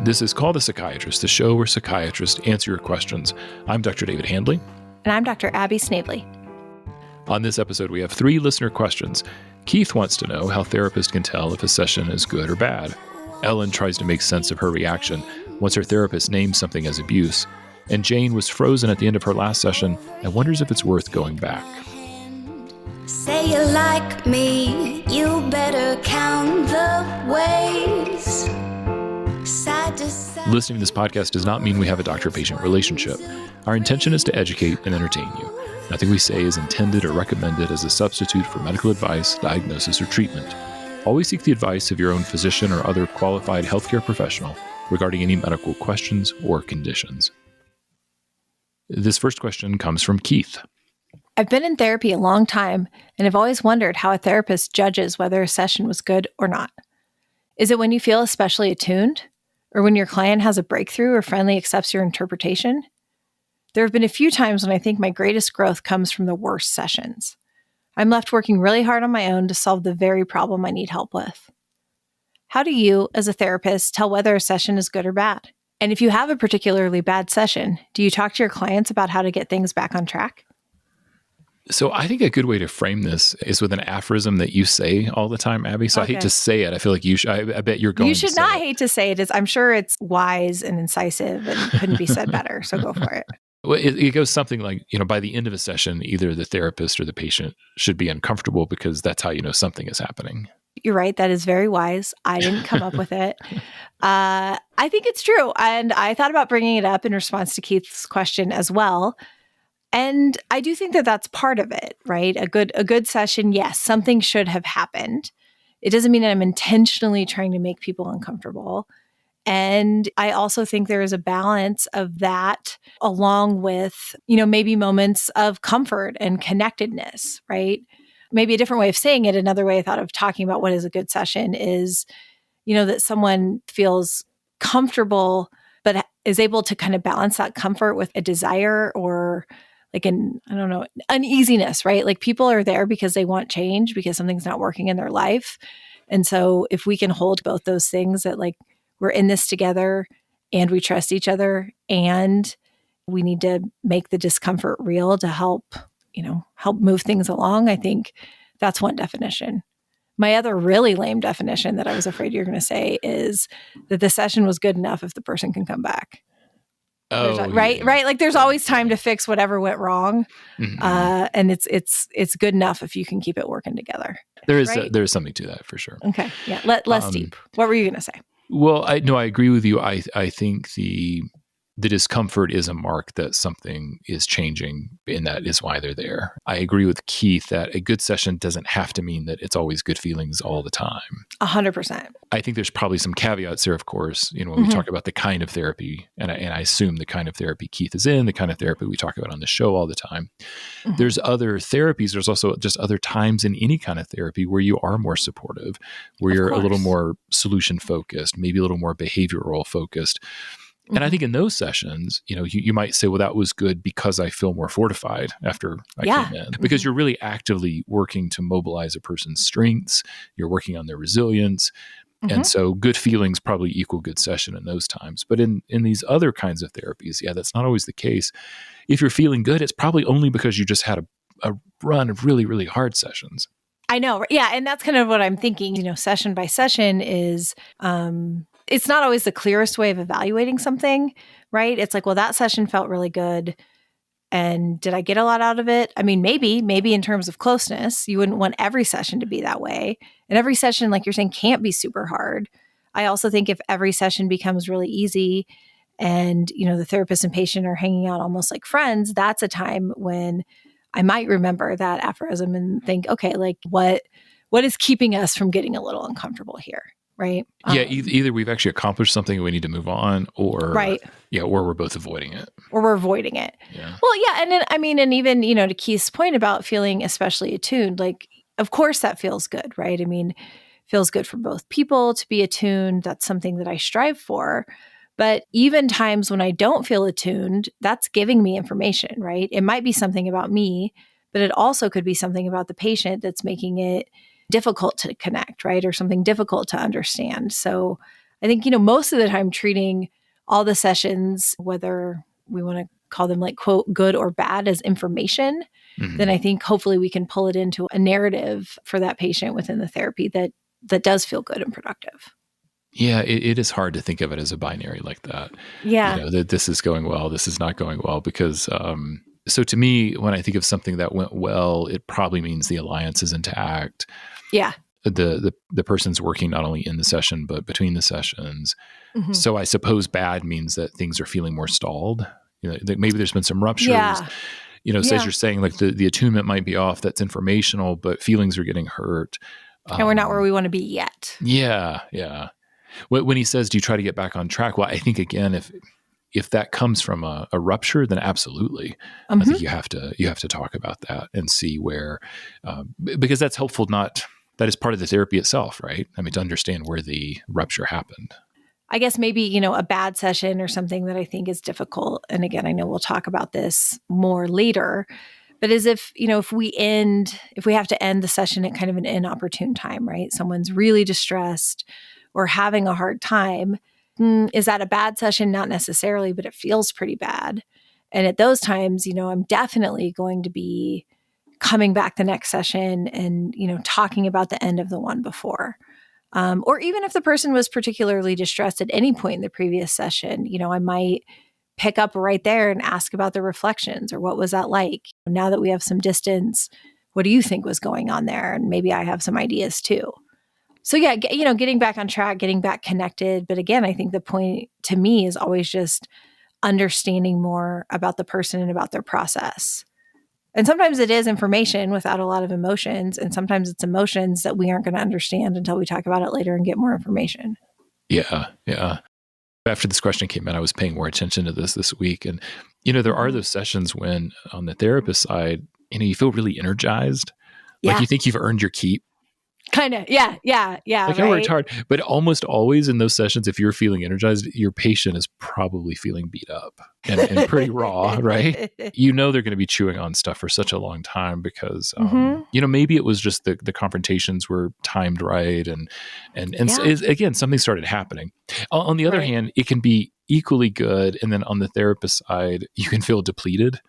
This is Call the Psychiatrist, the show where psychiatrists answer your questions. I'm Dr. David Handley. And I'm Dr. Abby Snavely. On this episode, we have 3 listener questions. Keith wants to know how therapists can tell if a session is good or bad. Ellen tries to make sense of her reaction once her therapist names something as abuse. And Jane was frozen at the end of her last session and wonders if it's worth going back. Say you like me, you better count the ways. Side to side. Listening to this podcast does not mean we have a doctor-patient relationship. Our intention is to educate and entertain you. Nothing we say is intended or recommended as a substitute for medical advice, diagnosis, or treatment. Always seek the advice of your own physician or other qualified healthcare professional regarding any medical questions or conditions. This first question comes from Keith. I've been in therapy a long time and have always wondered how a therapist judges whether a session was good or not. Is it when you feel especially attuned? Or when your client has a breakthrough or finally accepts your interpretation? There have been a few times when I think my greatest growth comes from the worst sessions. I'm left working really hard on my own to solve the very problem I need help with. How do you, as a therapist, tell whether a session is good or bad? And if you have a particularly bad session, do you talk to your clients about how to get things back on track? So I think a good way to frame this is with an aphorism that you say all the time, Abby. So I hate to say it. I feel like you should. I bet you're going to say it. You should not hate to say it. I'm sure it's wise and incisive and couldn't be said better. So go for it. Well, it goes something like, by the end of a session, either the therapist or the patient should be uncomfortable because that's how you know something is happening. You're right. That is very wise. I didn't come up with it. I think it's true. And I thought about bringing it up in response to Keith's question as well. And I do think that that's part of it, right? A good session, yes, something should have happened. It doesn't mean that I'm intentionally trying to make people uncomfortable. And I also think there is a balance of that along with, maybe moments of comfort and connectedness, right? Maybe a different way of saying it, another way I thought of talking about what is a good session is, that someone feels comfortable, but is able to kind of balance that comfort with a desire or like uneasiness, right? Like people are there because they want change, because something's not working in their life. And so if we can hold both those things that like we're in this together and we trust each other and we need to make the discomfort real to help move things along, I think that's one definition. My other really lame definition that I was afraid you're going to say is that the session was good enough if the person can come back. Right. Like there's always time to fix whatever went wrong. Mm-hmm. And it's good enough if you can keep it working together. There is something to that for sure. Okay. Yeah. Less deep. What were you going to say? Well, I agree with you. I think the discomfort is a mark that something is changing, and that is why they're there. I agree with Keith that a good session doesn't have to mean that it's always good feelings all the time. 100%. I think there's probably some caveats there, of course, when we talk about the kind of therapy, and I assume the kind of therapy Keith is in, the kind of therapy we talk about on the show all the time. Mm-hmm. There's other therapies. There's also just other times in any kind of therapy where you are more supportive, where you're a little more solution focused, maybe a little more behavioral focused. And I think in those sessions, you might say, well, that was good because I feel more fortified after I came in. Because you're really actively working to mobilize a person's strengths. You're working on their resilience. Mm-hmm. And so good feelings probably equal good session in those times. But in these other kinds of therapies, that's not always the case. If you're feeling good, it's probably only because you just had a run of really, really hard sessions. I know. Yeah. And that's kind of what I'm thinking, session by session is... it's not always the clearest way of evaluating something, right? It's like, well, that session felt really good. And did I get a lot out of it? I mean, maybe in terms of closeness, you wouldn't want every session to be that way. And every session, like you're saying, can't be super hard. I also think if every session becomes really easy and, the therapist and patient are hanging out almost like friends, that's a time when I might remember that aphorism and think, okay, like what is keeping us from getting a little uncomfortable here? Right. Either we've actually accomplished something and we need to move on, or or we're both avoiding it. Yeah. Well, yeah. And then, and even, to Keith's point about feeling especially attuned, like, of course that feels good, right? Feels good for both people to be attuned. That's something that I strive for. But even times when I don't feel attuned, that's giving me information, right? It might be something about me, but it also could be something about the patient that's making it difficult to connect, right? Or something difficult to understand. So I think, most of the time treating all the sessions, whether we want to call them like, quote, good or bad, as information, then I think hopefully we can pull it into a narrative for that patient within the therapy that does feel good and productive. Yeah, it is hard to think of it as a binary like that. Yeah. That this is going well, this is not going well, because so to me, when I think of something that went well, it probably means the alliance is intact. Yeah. The person's working not only in the session, but between the sessions. Mm-hmm. So I suppose bad means that things are feeling more stalled. That maybe there's been some ruptures. Yeah. So as you're saying, like the attunement might be off, that's informational, but feelings are getting hurt. And we're not where we want to be yet. Yeah. Yeah. When he says, do you try to get back on track? Well, I think, again, if that comes from a rupture, then absolutely. I think you have to talk about that and see where, because that's helpful. That is part of the therapy itself, right? I mean, to understand where the rupture happened. I guess maybe, a bad session or something that I think is difficult. And again, I know we'll talk about this more later, but as if we have to end the session at kind of an inopportune time, right? Someone's really distressed or having a hard time. Is that a bad session? Not necessarily, but it feels pretty bad. And at those times, I'm definitely going to be coming back the next session and, talking about the end of the one before. Or even if the person was particularly distressed at any point in the previous session, I might pick up right there and ask about the reflections or what was that like? Now that we have some distance, what do you think was going on there? And maybe I have some ideas too. So yeah, getting back on track, getting back connected. But again, I think the point to me is always just understanding more about the person and about their process. And sometimes it is information without a lot of emotions. And sometimes it's emotions that we aren't going to understand until we talk about it later and get more information. Yeah. Yeah. After this question came in, I was paying more attention to this week. And, there are those sessions when on the therapist side, you feel really energized. Like you think you've earned your keep. Kind of. Yeah. Like, I worked hard. But almost always in those sessions, if you're feeling energized, your patient is probably feeling beat up and pretty raw, right? They're going to be chewing on stuff for such a long time because, maybe it was just the confrontations were timed right. And again, something started happening. On the other hand, it can be equally good. And then on the therapist side, you can feel depleted.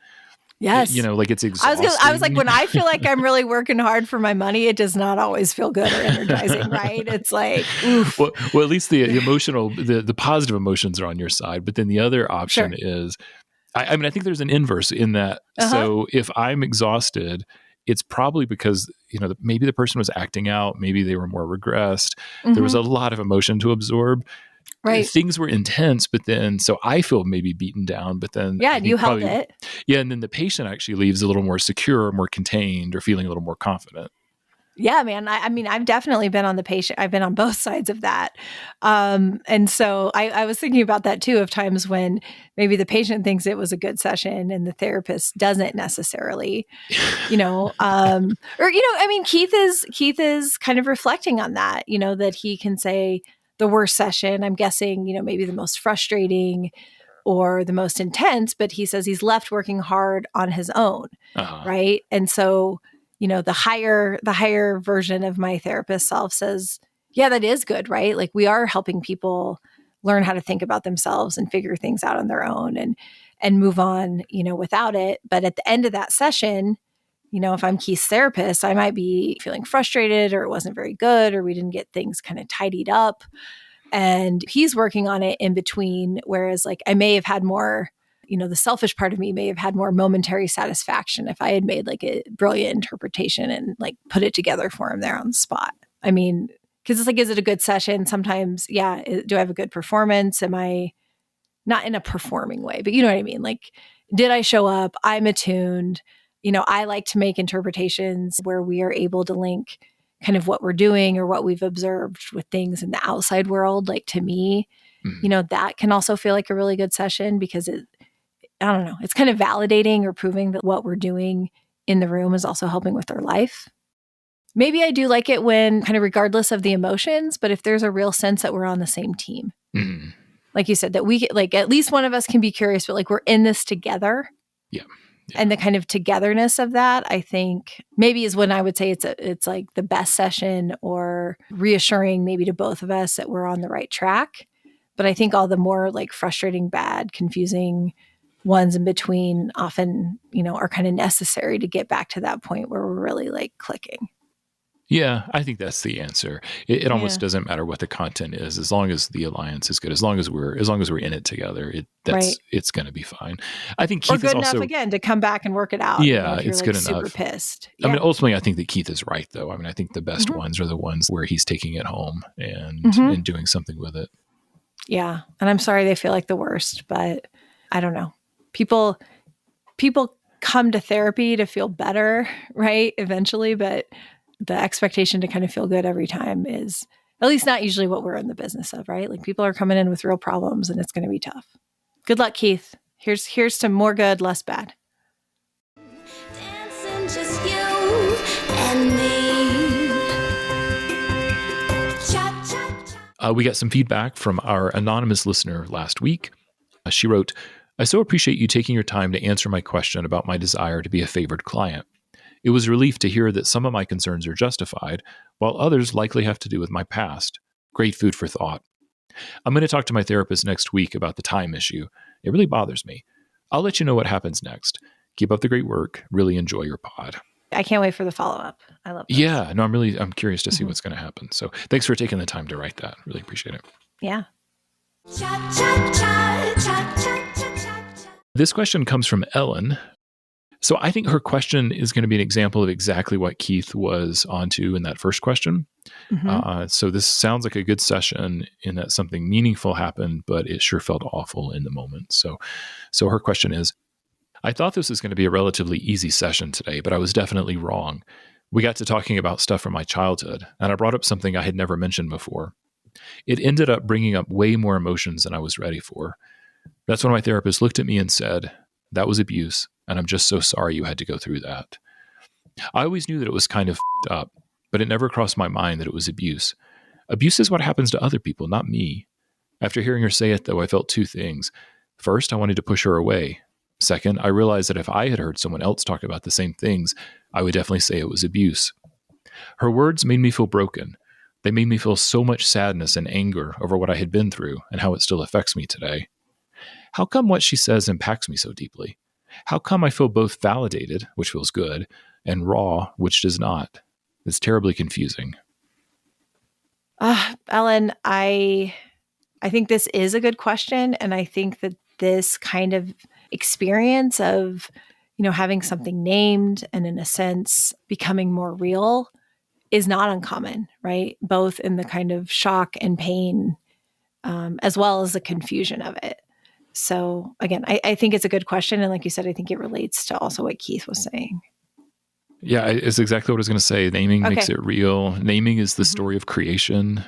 Yes. Like it's exhausting. I was like, when I feel like I'm really working hard for my money, it does not always feel good or energizing, right? It's like, oof. Well, at least the emotional, the positive emotions are on your side. But then the other option is, I think there's an inverse in that. So if I'm exhausted, it's probably because, maybe the person was acting out, maybe they were more regressed. There was a lot of emotion to absorb. Right. Things were intense, but then, so I feel maybe beaten down, but then. Yeah, you held it. Yeah, and then the patient actually leaves a little more secure, more contained, or feeling a little more confident. Yeah, man. I mean, I've definitely been on the patient. I've been on both sides of that. And so I was thinking about that too, of times when maybe the patient thinks it was a good session and the therapist doesn't necessarily, Keith is kind of reflecting on that, that he can say, the worst session, I'm guessing, maybe the most frustrating or the most intense, but he says he's left working hard on his own. Right. And so, the higher version of my therapist self says, yeah, that is good. Right. Like we are helping people learn how to think about themselves and figure things out on their own and move on, without it. But at the end of that session, if I'm Keith's therapist, I might be feeling frustrated or it wasn't very good or we didn't get things kind of tidied up. And he's working on it in between. Whereas like I may have had more, the selfish part of me may have had more momentary satisfaction if I had made like a brilliant interpretation and like put it together for him there on the spot. I mean, because it's like, is it a good session? Sometimes, yeah. Do I have a good performance? Am I not in a performing way, but you know what I mean? Like, did I show up? I'm attuned. I like to make interpretations where we are able to link kind of what we're doing or what we've observed with things in the outside world. Like to me, that can also feel like a really good session because it's kind of validating or proving that what we're doing in the room is also helping with their life. Maybe I do like it when kind of regardless of the emotions, but if there's a real sense that we're on the same team, like you said, that we like at least one of us can be curious, but like we're in this together. Yeah. And the kind of togetherness of that, I think maybe is when I would say it's like the best session, or reassuring maybe to both of us that we're on the right track. But I think all the more like frustrating, bad, confusing ones in between often, are kind of necessary to get back to that point where we're really like clicking. Yeah, I think that's the answer. It almost doesn't matter what the content is, as long as the alliance is good, as long as we're in it together. It's going to be fine. I think Keith good is also enough again to come back and work it out. Yeah, if you're it's like good super enough. Pissed. I mean, ultimately, I think that Keith is right, though. I mean, I think the best ones are the ones where he's taking it home and doing something with it. Yeah, and I'm sorry they feel like the worst, but I don't know. People come to therapy to feel better, right? Eventually, but the expectation to kind of feel good every time is at least not usually what we're in the business of, right? Like people are coming in with real problems and it's going to be tough. Good luck, Keith. Here's to more good, less bad. Dancing just you and me. Cha, cha, cha. We got some feedback from our anonymous listener last week. She wrote, "I so appreciate you taking your time to answer my question about my desire to be a favored client. It was a relief to hear that some of my concerns are justified, while others likely have to do with my past. Great food for thought. I'm going to talk to my therapist next week about the time issue. It really bothers me. I'll let you know what happens next. Keep up the great work. Really enjoy your pod." I can't wait for the follow-up. I love this. Yeah, no, I'm curious to see what's going to happen. So thanks for taking the time to write that. Really appreciate it. Yeah. Cha, cha, cha, cha, cha, cha, cha. This question comes from Ellen. So I think her question is going to be an example of exactly what Keith was onto in that first question. So this sounds like a good session in that something meaningful happened, but it sure felt awful in the moment. So her question is, I thought this was going to be a relatively easy session today, but I was definitely wrong. We got to talking about stuff from my childhood, and I brought up something I had never mentioned before. It ended up bringing up way more emotions than I was ready for. That's when my therapist looked at me and said, "That was abuse, and I'm just so sorry you had to go through that." I always knew that it was kind of f***ed up, but it never crossed my mind that it was abuse. Abuse is what happens to other people, not me. After hearing her say it, though, I felt two things. First, I wanted to push her away. Second, I realized that if I had heard someone else talk about the same things, I would definitely say it was abuse. Her words made me feel broken. They made me feel so much sadness and anger over what I had been through and how it still affects me today. How come what she says impacts me so deeply? How come I feel both validated, which feels good, and raw, which does not? It's terribly confusing. Ellen, I think this is a good question. And I think that this kind of experience of, having something named and in a sense becoming more real is not uncommon, right? Both in the kind of shock and pain, as well as the confusion of it. So again, I think it's a good question. And like you said, I think it relates to also what Keith was saying. Yeah, it's exactly what I was going to say. Naming makes it real. Naming is the story of creation.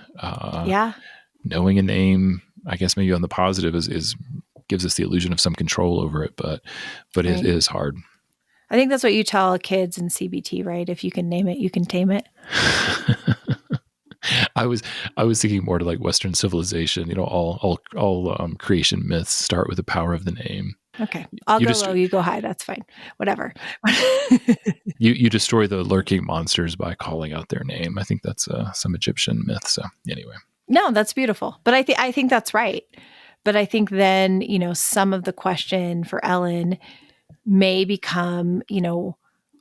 Knowing a name, I guess maybe on the positive is gives us the illusion of some control over it, but right. It is hard. I think that's what you tell kids in CBT, right? If you can name it, you can tame it. I was thinking more to like Western civilization. All creation myths start with the power of the name. Okay, I'll go low, you go high. That's fine. Whatever. you destroy the lurking monsters by calling out their name. I think that's some Egyptian myth. So anyway, no, that's beautiful. But I think that's right. But I think then some of the question for Ellen may become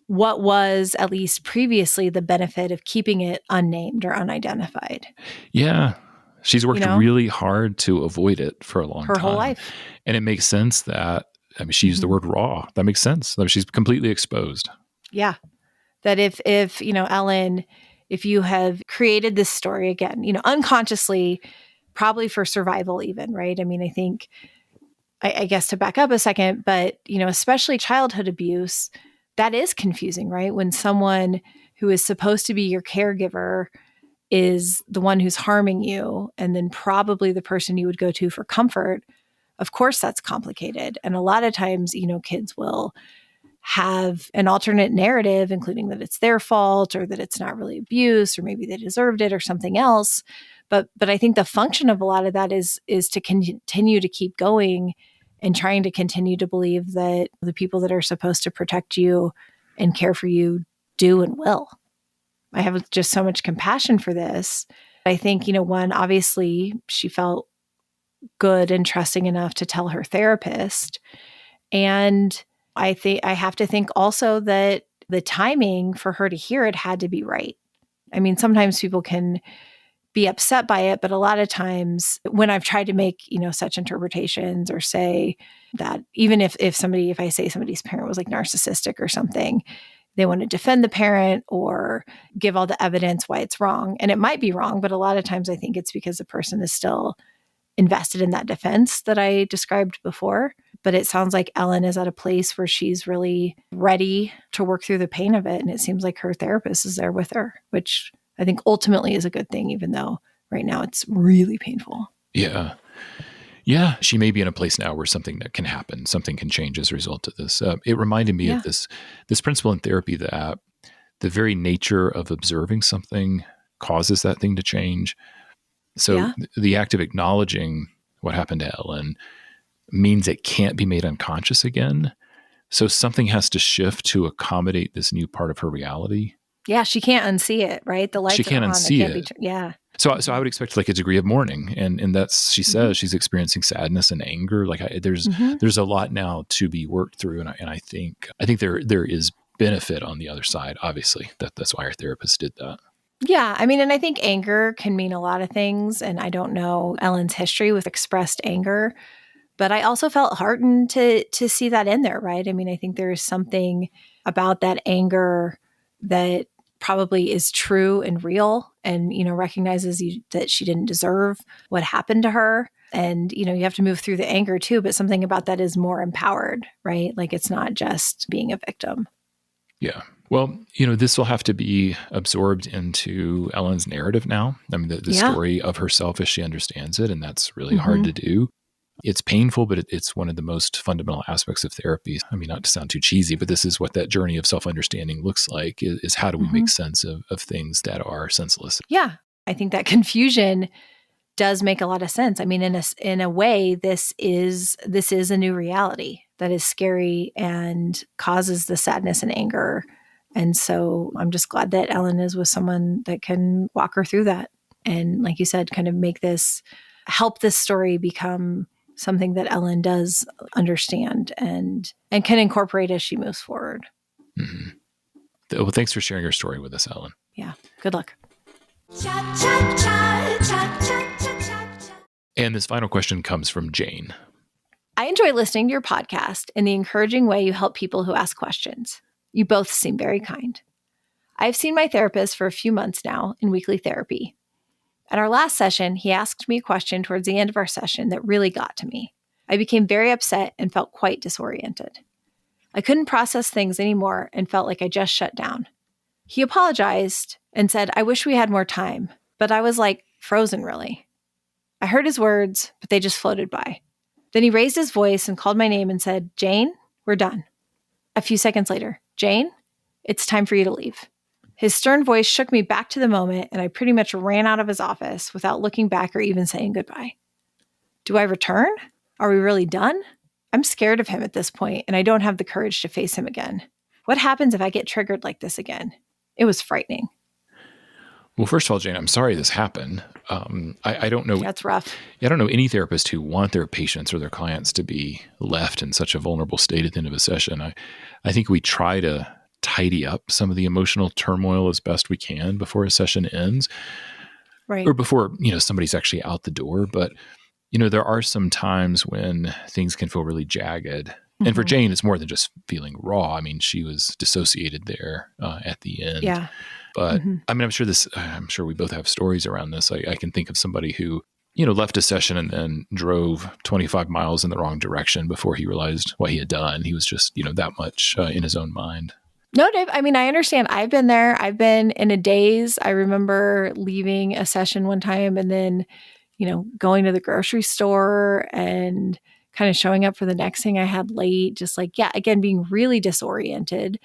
what was at least previously the benefit of keeping it unnamed or unidentified. Yeah. She's worked really hard to avoid it for a long time. Her whole life. And it makes sense that, she used the word raw. That makes sense. She's completely exposed. Yeah. That if Ellen, if you have created this story again, unconsciously, probably for survival even, right? I mean, I think, I guess to back up a second, but, especially childhood abuse, that is confusing, right? When someone who is supposed to be your caregiver is the one who's harming you, and then probably the person you would go to for comfort, of course that's complicated. And a lot of times, kids will have an alternate narrative, including that it's their fault or that it's not really abuse or maybe they deserved it or something else. But I think the function of a lot of that is to continue to keep going and trying to continue to believe that the people that are supposed to protect you and care for you do and will. I have just so much compassion for this. I think, one, obviously she felt good and trusting enough to tell her therapist. And I have to think also that the timing for her to hear it had to be right. I mean, sometimes people can be upset by it, but a lot of times when I've tried to make, such interpretations or say that even if I say somebody's parent was like narcissistic or something, they want to defend the parent or give all the evidence why it's wrong. And it might be wrong, but a lot of times I think it's because the person is still invested in that defense that I described before. But it sounds like Ellen is at a place where she's really ready to work through the pain of it. And it seems like her therapist is there with her, which I think ultimately is a good thing, even though right now it's really painful. Yeah. Yeah. She may be in a place now where something that can happen, something can change as a result of this. It reminded me of this principle in therapy that the very nature of observing something causes that thing to change. So the act of acknowledging what happened to Ellen means it can't be made unconscious again. So something has to shift to accommodate this new part of her reality. Yeah, she can't unsee it, right? The lights she can't are on. Unsee it. Yeah. So I would expect like a degree of mourning, and that's, she says she's experiencing sadness and anger. Like there's a lot now to be worked through, and I think there is benefit on the other side. Obviously, that's why our therapist did that. Yeah, I mean, and I think anger can mean a lot of things, and I don't know Ellen's history with expressed anger, but I also felt heartened to see that in there, right? I mean, I think there is something about that anger that probably is true and real, and recognizes that she didn't deserve what happened to her, and you have to move through the anger too, but something about that is more empowered, right? Like it's not just being a victim. Yeah. Well, this will have to be absorbed into Ellen's narrative now. I mean, the story of herself as she understands it, and that's really hard to do. It's painful, but it's one of the most fundamental aspects of therapy. I mean, not to sound too cheesy, but this is what that journey of self-understanding looks like, is how do we make sense of things that are senseless? Yeah. I think that confusion does make a lot of sense. I mean, in a way, this is a new reality that is scary and causes the sadness and anger. And so I'm just glad that Ellen is with someone that can walk her through that. And like you said, kind of help this story become something that Ellen does understand and can incorporate as she moves forward. Mm-hmm. Well, thanks for sharing your story with us, Ellen. Yeah. Good luck. Cha cha cha cha cha cha cha. And this final question comes from Jane. I enjoy listening to your podcast and the encouraging way you help people who ask questions. You both seem very kind. I've seen my therapist for a few months now in weekly therapy. At our last session, he asked me a question towards the end of our session that really got to me. I became very upset and felt quite disoriented. I couldn't process things anymore and felt like I just shut down. He apologized and said, I wish we had more time, but I was like frozen really. I heard his words, but they just floated by. Then he raised his voice and called my name and said, Jane, we're done. A few seconds later, Jane, it's time for you to leave. His stern voice shook me back to the moment, and I pretty much ran out of his office without looking back or even saying goodbye. Do I return? Are we really done? I'm scared of him at this point, and I don't have the courage to face him again. What happens if I get triggered like this again? It was frightening. Well, first of all, Jane, I'm sorry this happened. I don't know. That's rough. I don't know any therapist who want their patients or their clients to be left in such a vulnerable state at the end of a session. I think we try to tidy up some of the emotional turmoil as best we can before a session ends, right? Or before, somebody's actually out the door. But, there are some times when things can feel really jagged. And for Jane, it's more than just feeling raw. I mean, she was dissociated there at the end. Yeah. But I mean, I'm sure we both have stories around this. I can think of somebody who, left a session and then drove 25 miles in the wrong direction before he realized what he had done. He was just, that much in his own mind. No, Dave, I mean, I understand. I've been there. I've been in a daze. I remember leaving a session one time and then, going to the grocery store and kind of showing up for the next thing I had late, just like, again, being really disoriented.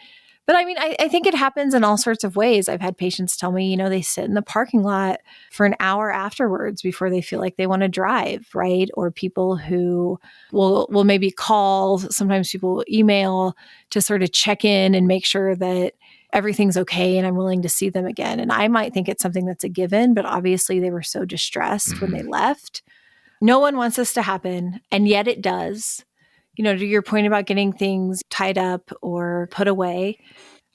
But I mean, I think it happens in all sorts of ways. I've had patients tell me, they sit in the parking lot for an hour afterwards before they feel like they want to drive, right? Or people who will maybe call. Sometimes people will email to sort of check in and make sure that everything's okay and I'm willing to see them again. And I might think it's something that's a given, but obviously they were so distressed when they left. No one wants this to happen, and yet it does. To your point about getting things tied up or put away,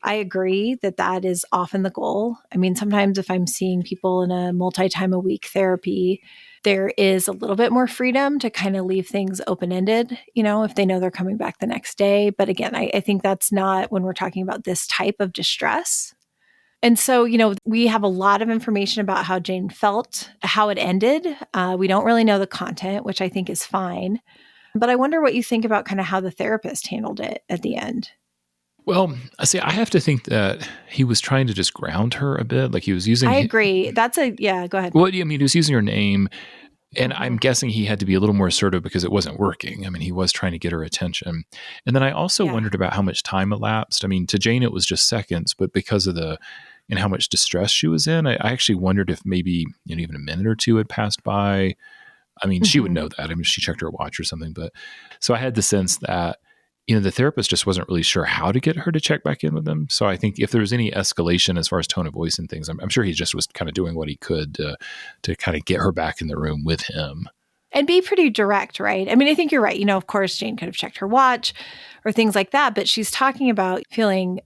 I agree that is often the goal. I mean, sometimes if I'm seeing people in a multi-time a week therapy, there is a little bit more freedom to kind of leave things open-ended, if they know they're coming back the next day. But again, I think that's not when we're talking about this type of distress. And so, we have a lot of information about how Jane felt, how it ended. We don't really know the content, which I think is fine. But I wonder what you think about kind of how the therapist handled it at the end. Well, I have to think that he was trying to just ground her a bit. Like he was using... I agree. Go ahead. Well, I mean, he was using her name, and I'm guessing he had to be a little more assertive because it wasn't working. I mean, he was trying to get her attention. And then I also wondered about how much time elapsed. I mean, to Jane, it was just seconds, but because of and how much distress she was in, I actually wondered if maybe even a minute or two had passed by. I mean, she would know that. I mean, she checked her watch or something. But so I had the sense that, the therapist just wasn't really sure how to get her to check back in with them. So I think if there was any escalation as far as tone of voice and things, I'm sure he just was kind of doing what he could to kind of get her back in the room with him. And be pretty direct, right? I mean, I think you're right. Of course, Jane could have checked her watch or things like that, but she's talking about feeling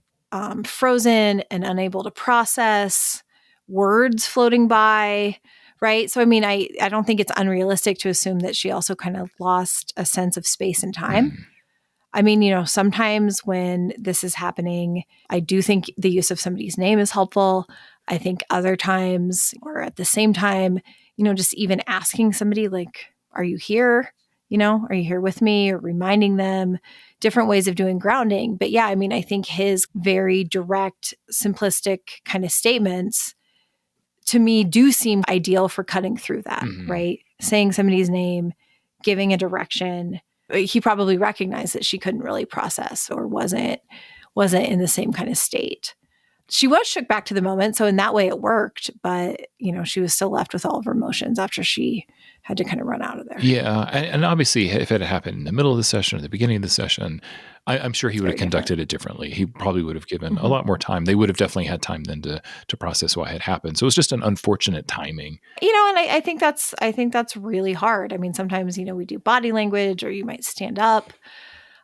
frozen and unable to process, words floating by, right? So, I mean, I don't think it's unrealistic to assume that she also kind of lost a sense of space and time. I mean, sometimes when this is happening, I do think the use of somebody's name is helpful. I think other times or at the same time, just even asking somebody like, are you here? Are you here with me? Or reminding them, different ways of doing grounding. But yeah, I mean, I think his very direct, simplistic kind of statements to me do seem ideal for cutting through that, right? Saying somebody's name, giving a direction. He probably recognized that she couldn't really process or wasn't in the same kind of state. She was shook back to the moment. So in that way it worked, but she was still left with all of her emotions after she had to kind of run out of there. Yeah. And obviously if it had happened in the middle of the session or the beginning of the session, I'm sure he would have conducted it differently. He probably would have given a lot more time. They would have definitely had time then to process what had happened. So it was just an unfortunate timing. And I think that's really hard. I mean, sometimes, we do body language or you might stand up.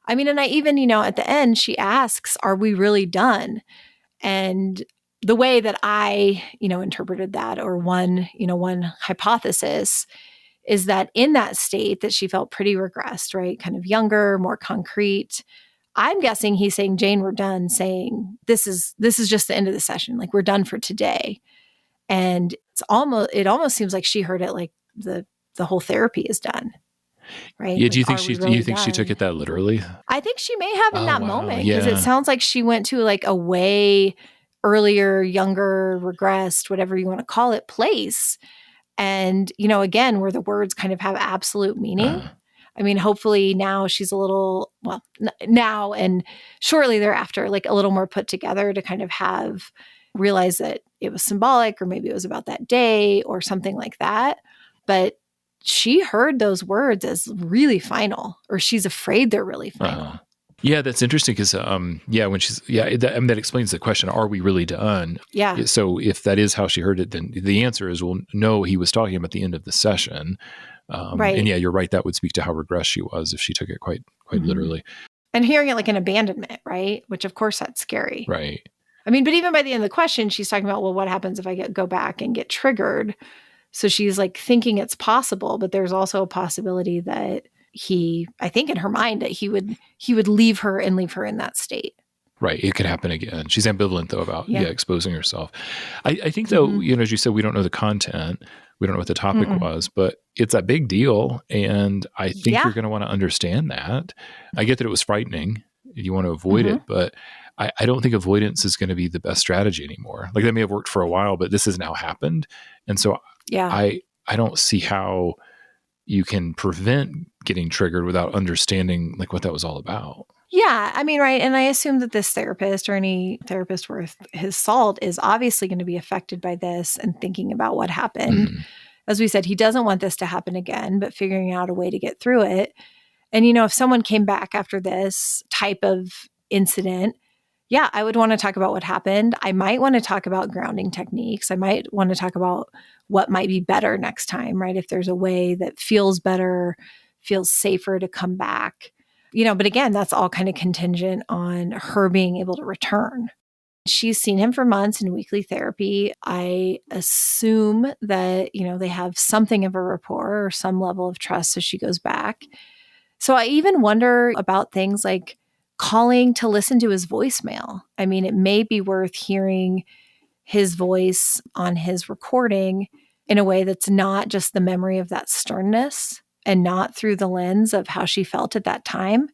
I mean, and I even, at the end, she asks, are we really done? And the way that I, interpreted that, or one hypothesis is that in that state that she felt pretty regressed, right? Kind of younger, more concrete. I'm guessing he's saying, Jane, we're done, saying this is just the end of the session. Like we're done for today. And it almost seems like she heard it like the whole therapy is done. Right? Yeah. Like, Do you think she took it that literally? I think she may have in that moment, Yeah. because it sounds like she went to like a way earlier, younger, regressed, whatever you want to call it, place. And, again, where the words kind of have absolute meaning. I mean, hopefully now she's a little, now and shortly thereafter, like a little more put together to kind of realize that it was symbolic, or maybe it was about that day or something like that. But she heard those words as really final, or she's afraid they're really final. Yeah, that's interesting because, when she's, that explains the question, are we really done? Yeah. So if that is how she heard it, then the answer is, well, no, he was talking about the end of the session. Right. And yeah, you're right. That would speak to how regressed she was if she took it quite literally. And hearing it like an abandonment, right? Which of course that's scary. Right. I mean, but even by the end of the question, she's talking about, well, what happens if I go back and get triggered? So she's like thinking it's possible, but there's also a possibility that I think in her mind that he would leave her in that state. Right. It could happen again. She's ambivalent though about exposing herself. I think though, as you said, we don't know the content. We don't know what the topic was, but it's a big deal. And I think you're going to want to understand that. I get that it was frightening. You want to avoid it, but I don't think avoidance is going to be the best strategy anymore. Like that may have worked for a while, but this has now happened. And so I don't see how you can prevent getting triggered without understanding like what that was all about. Yeah, I mean, right. And I assume that this therapist or any therapist worth his salt is obviously going to be affected by this and thinking about what happened. Mhm. As we said, he doesn't want this to happen again, but figuring out a way to get through it. And, you know, if someone came back after this type of incident, yeah, I would want to talk about what happened. I might want to talk about grounding techniques. I might want to talk about what might be better next time, right? If there's a way that feels better, feels safer to come back. You know, but again, that's all kind of contingent on her being able to return. She's seen him for months in weekly therapy. I assume that, you know, they have something of a rapport or some level of trust as she goes back. So I even wonder about things like calling to listen to his voicemail. I mean, it may be worth hearing his voice on his recording in a way that's not just the memory of that sternness and not through the lens of how she felt at that time.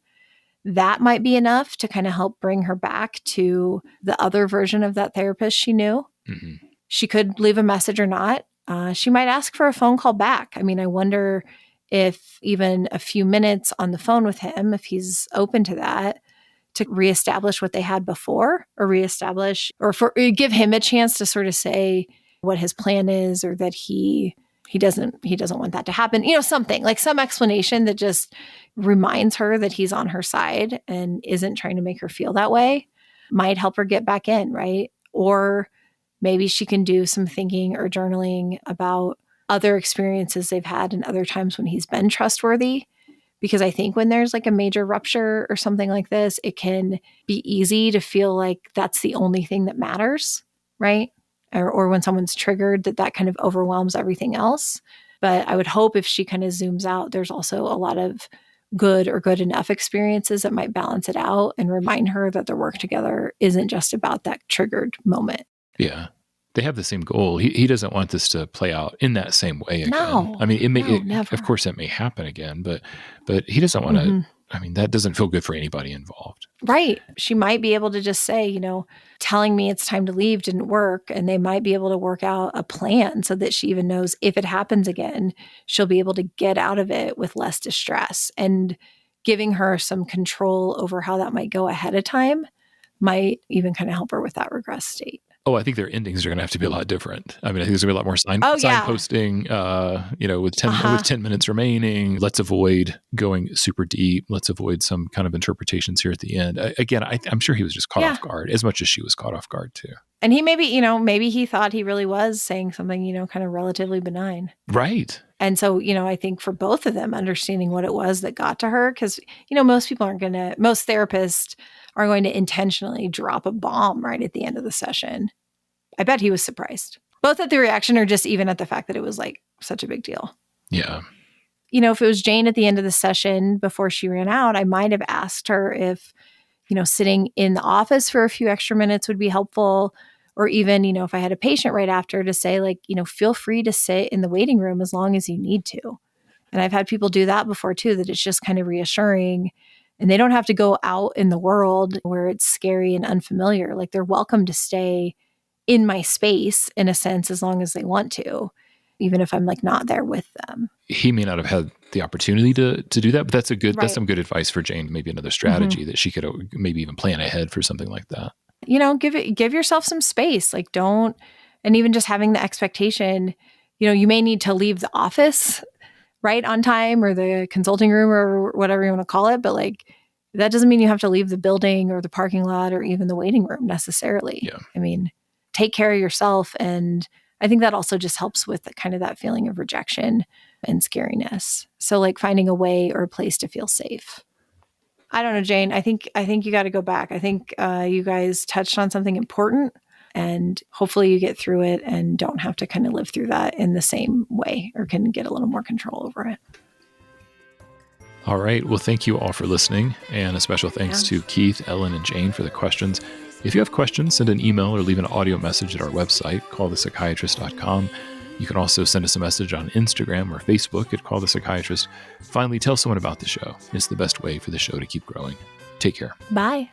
That might be enough to kind of help bring her back to the other version of that therapist she knew. Mhm. She could leave a message or not. She might ask for a phone call back. I mean, I wonder if even a few minutes on the phone with him, if he's open to that, to reestablish what they had before or reestablish or give him a chance to sort of say what his plan is or that he doesn't want that to happen. You know, something like some explanation that just reminds her that he's on her side and isn't trying to make her feel that way might help her get back in, right? Or maybe she can do some thinking or journaling about other experiences they've had and other times when he's been trustworthy. Because I think when there's like a major rupture or something like this, it can be easy to feel like that's the only thing that matters, right? Or when someone's triggered, that kind of overwhelms everything else. But I would hope if she kind of zooms out, there's also a lot of good or good enough experiences that might balance it out and remind her that their work together isn't just about that triggered moment. Yeah. They have the same goal. He doesn't want this to play out in that same way again. No. I mean, Never. of course it may happen again, but he doesn't want to, Mhm. I mean, that doesn't feel good for anybody involved. Right. She might be able to just say, you know, telling me it's time to leave didn't work. And they might be able to work out a plan so that she even knows if it happens again, she'll be able to get out of it with less distress. And giving her some control over how that might go ahead of time might even kind of help her with that regress state. Oh, I think their endings are going to have to be a lot different. I mean, I think there's going to be a lot more Oh, yeah. signposting, you know, with 10 Uh-huh. with 10 minutes remaining. Let's avoid going super deep. Let's avoid some kind of interpretations here at the end. Again, I'm sure he was just caught Yeah. off guard as much as she was caught off guard too. And he maybe he thought he really was saying something, you know, kind of relatively benign. Right. And so, you know, I think for both of them, understanding what it was that got to her, because, you know, most therapists are going to intentionally drop a bomb right at the end of the session. I bet he was surprised, both at the reaction or just even at the fact that it was like such a big deal. Yeah. You know, if it was Jane at the end of the session before she ran out, I might have asked her if, you know, sitting in the office for a few extra minutes would be helpful. Or even, you know, if I had a patient right after to say, like, you know, feel free to sit in the waiting room as long as you need to. And I've had people do that before too, that it's just kind of reassuring and they don't have to go out in the world where it's scary and unfamiliar. Like they're welcome to stay in my space in a sense, as long as they want to, even if I'm like not there with them. He may not have had the opportunity to do that, but that's Right. some good advice for Jane. Maybe another strategy that she could maybe even plan ahead for something like that. You know, give yourself some space. Like don't, and even just having the expectation, you know, you may need to leave the office right on time or the consulting room or whatever you want to call it. But like, that doesn't mean you have to leave the building or the parking lot or even the waiting room necessarily. Yeah. I mean, take care of yourself. And I think that also just helps with kind of that feeling of rejection and scariness. So like finding a way or a place to feel safe. I don't know, Jane. I think you got to go back. I think you guys touched on something important and hopefully you get through it and don't have to kind of live through that in the same way or can get a little more control over it. All right. Well, thank you all for listening. And a special thanks to Keith, Ellen, and Jane for the questions. If you have questions, send an email or leave an audio message at our website, callthepsychiatrist.com. You can also send us a message on Instagram or Facebook at Call the Psychiatrist. Finally, tell someone about the show. It's the best way for the show to keep growing. Take care. Bye.